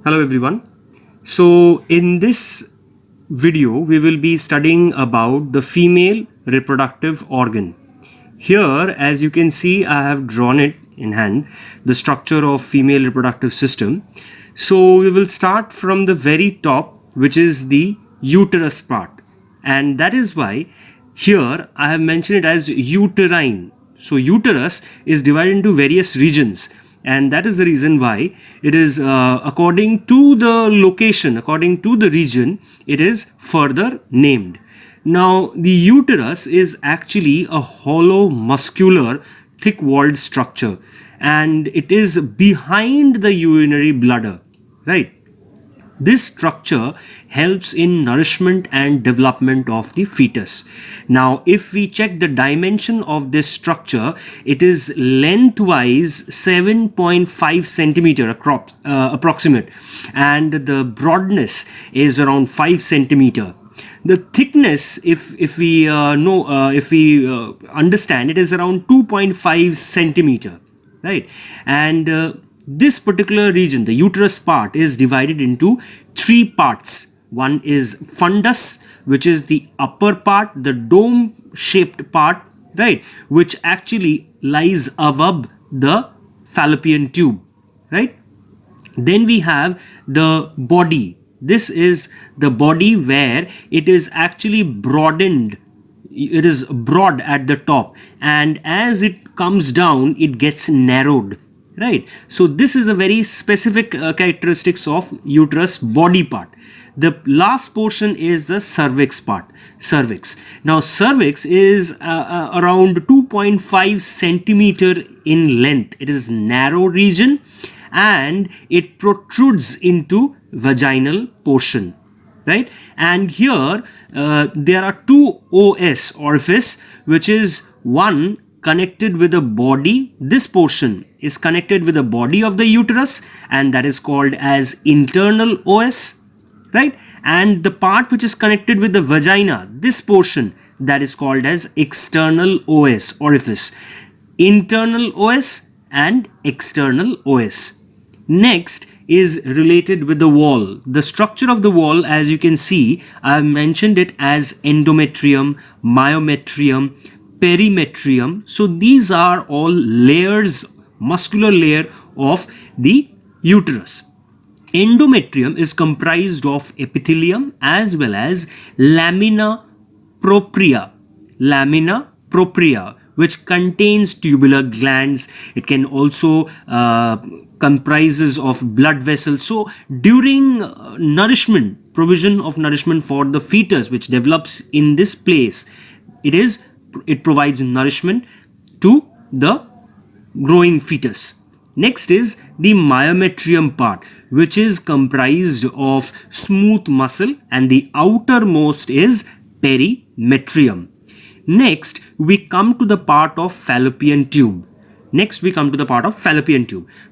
Hello everyone. So in this video we will be studying about the female reproductive organ. Here, as you can see, I have drawn it in hand, the structure of female reproductive system. So we will start from the very top, which is the uterus part, and that is why here I have mentioned it as uterine. So uterus is divided into various regions, and that is the reason why it is according to the location, according to the region, it is further named. Now the uterus is actually a hollow muscular thick walled structure, and it is behind the urinary bladder, right? This structure helps in nourishment and development of the fetus. Now, if we check the dimension of this structure, it is lengthwise 7.5 centimeter approximate, and the broadness is around 5 centimeter. The thickness, if we understand, it is around 2.5 centimeter, right? And this particular region, the uterus part, is divided into three parts. One is fundus, which is the upper part, the dome-shaped part, right, which actually lies above the fallopian tube, right? Then we have the body. This is the body where it is actually broadened. It is broad at the top, and as it comes down, it gets narrowed. Right, so this is a very specific characteristics of uterus body part. The last portion is the cervix part. Cervix. Now cervix is around 2.5 centimeter in length. It is narrow region, and it protrudes into vaginal portion. Right, and here there are two OS, orifice, which is one connected with the body. This portion is connected with the body of the uterus, and that is called as internal OS, right? And the part which is connected with the vagina, this portion, that is called as external OS, orifice. Internal OS and external OS. Next is related with the wall. The structure of the wall, as you can see, I have mentioned it as endometrium, myometrium, perimetrium. So these are all layers, muscular layer of the uterus. Endometrium is comprised of epithelium as well as lamina propria. Lamina propria, which contains tubular glands. It can also comprises of blood vessels. So during nourishment, provision of nourishment for the fetus which develops in this place, it provides nourishment to the growing fetus. Next is the myometrium part, which is comprised of smooth muscle, and the outermost is perimetrium. Next, we come to the part of fallopian tube.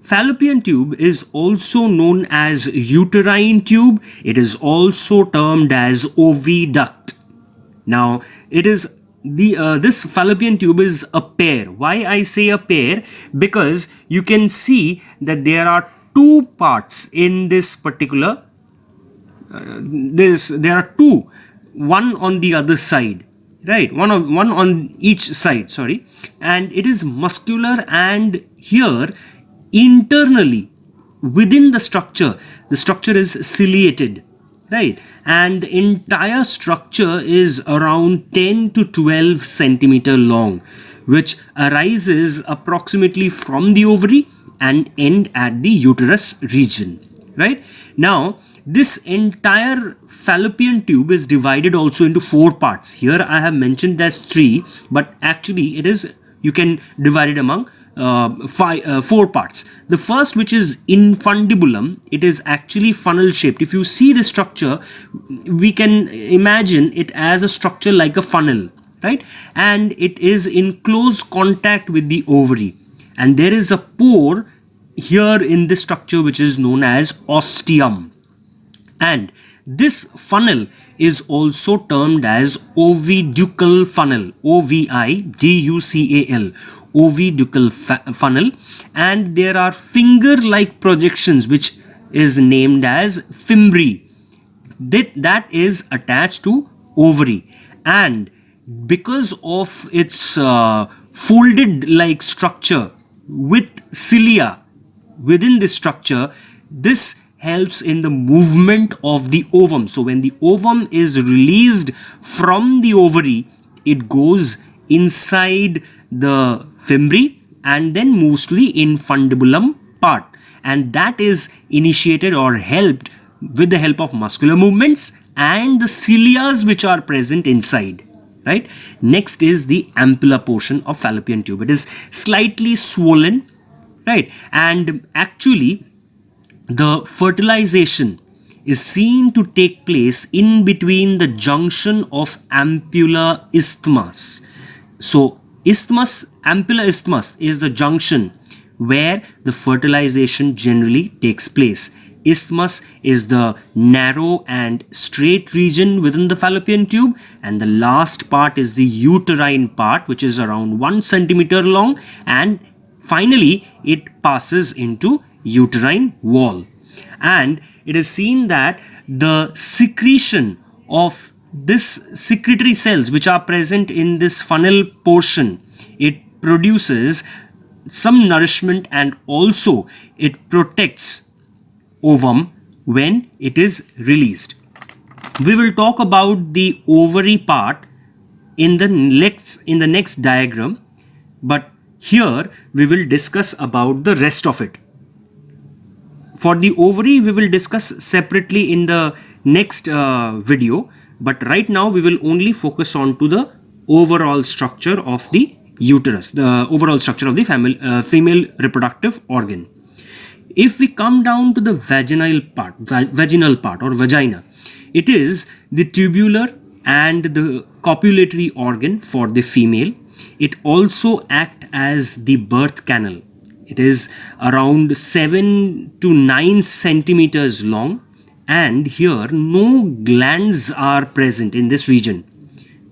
Fallopian tube is also known as uterine tube. It is also termed as oviduct. Now, it is this fallopian tube is a pair. Why I say a pair? Because you can see that there are two parts in this particular. There are two, one on the other side, right? One on each side. Sorry, and it is muscular, and here internally within the structure is ciliated. Right, and the entire structure is around 10 to 12 centimeter long, which arises approximately from the ovary and end at the uterus region. Right, now this entire fallopian tube is divided also into four parts. Here I have mentioned as three, but actually it is, you can divide it among four parts. The first, which is infundibulum, it is actually funnel shaped. If you see the structure, we can imagine it as a structure like a funnel, right? And it is in close contact with the ovary, and there is a pore here in this structure which is known as ostium, and this funnel is also termed as oviducal funnel, oviducal, oviducal funnel, and there are finger like projections which is named as fimbriae. That is attached to ovary, and because of its folded like structure with cilia within this structure, this helps in the movement of the ovum. So when the ovum is released from the ovary, it goes inside the fimbriae and then moves to the infundibulum part, and that is initiated or helped with the help of muscular movements and the cilia which are present inside, right? Next is the ampulla portion of fallopian tube. It is slightly swollen, right? And actually the fertilization is seen to take place in between the junction of ampulla isthmus. So isthmus, ampulla isthmus is the junction where the fertilization generally takes place. Isthmus is the narrow and straight region within the fallopian tube, and the last part is the uterine part, which is around 1 centimeter long, and finally it passes into uterine wall. And it is seen that the secretion of this secretory cells which are present in this funnel portion, it produces some nourishment, and also it protects ovum when it is released. We will talk about the ovary part in the next diagram, but here we will discuss about the rest of it. For the ovary we will discuss separately in the next video, but right now we will only focus on to the overall structure of the uterus, the overall structure of the female reproductive organ. If we come down to the vaginal part or vagina, it is the tubular and the copulatory organ for the female. It also acts as the birth canal. It is around 7 to 9 centimeters long, and here no glands are present in this region.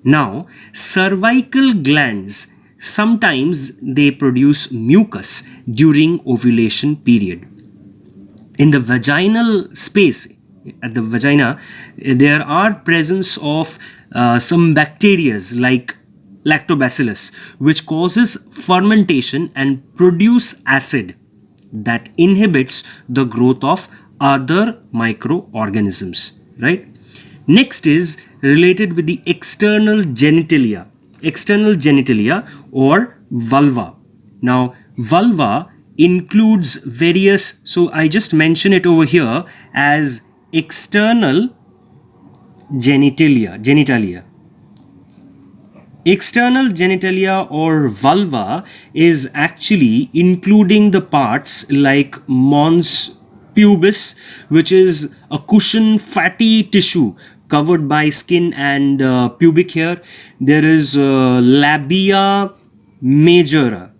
Now, cervical glands, sometimes they produce mucus during ovulation period. In the vaginal space, at the vagina, there are presence of some bacteria like lactobacillus, which causes fermentation and produce acid that inhibits the growth of other microorganisms, right? Next is related with the external genitalia or vulva. Now, vulva includes various, so I just mention it over here as external genitalia. External genitalia or vulva is actually including the parts like mons pubis, which is a cushion fatty tissue covered by skin and pubic hair. There is labia majora,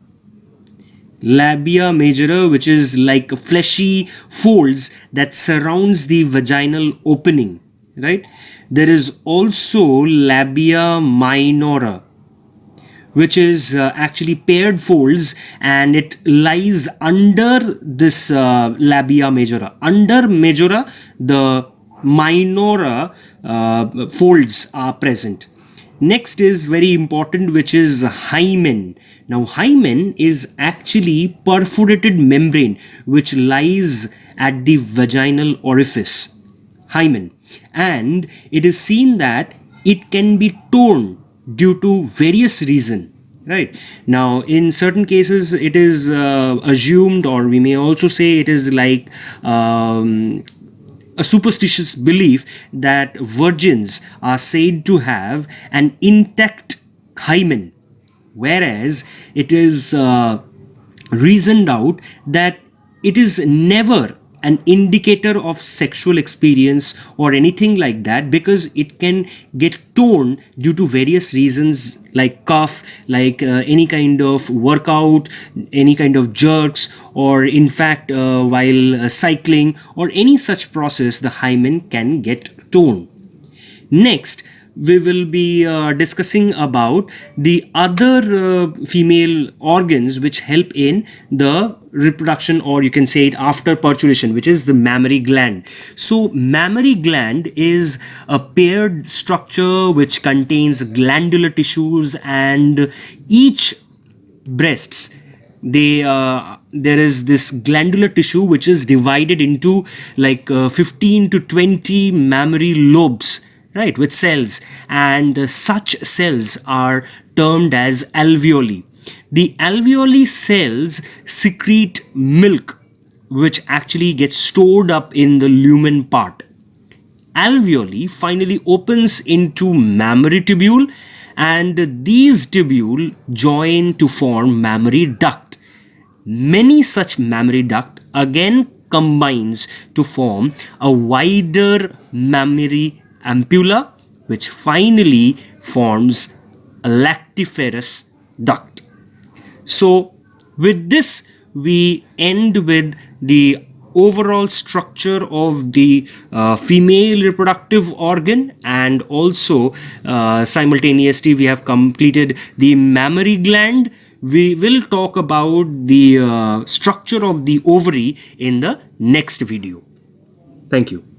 which is like fleshy folds that surrounds the vaginal opening, right? There is also labia minora, which is actually paired folds, and it lies under this labia majora. Under majora, the minora folds are present. Next is very important, which is hymen. Now, hymen is actually perforated membrane which lies at the vaginal orifice. Hymen. And it is seen that it can be torn due to various reasons, right? Now, in certain cases, it is assumed, or we may also say it is like a superstitious belief that virgins are said to have an intact hymen, whereas it is reasoned out that it is never an indicator of sexual experience or anything like that, because it can get torn due to various reasons like cough, like any kind of workout, any kind of jerks, or in fact while cycling or any such process, the hymen can get torn. Next, we will be discussing about the other female organs which help in the reproduction, or you can say it after parturition, which is the mammary gland. So mammary gland is a paired structure which contains glandular tissues, and each breasts, there is this glandular tissue which is divided into like 15 to 20 mammary lobes, right, with cells, and such cells are termed as alveoli. The alveoli cells secrete milk which actually gets stored up in the lumen part. Alveoli finally opens into mammary tubule, and these tubule join to form mammary duct. Many such mammary duct again combines to form a wider mammary ampulla, which finally forms a lactiferous duct. So with this, we end with the overall structure of the female reproductive organ, and also simultaneously we have completed the mammary gland. We will talk about the structure of the ovary in the next video. Thank you.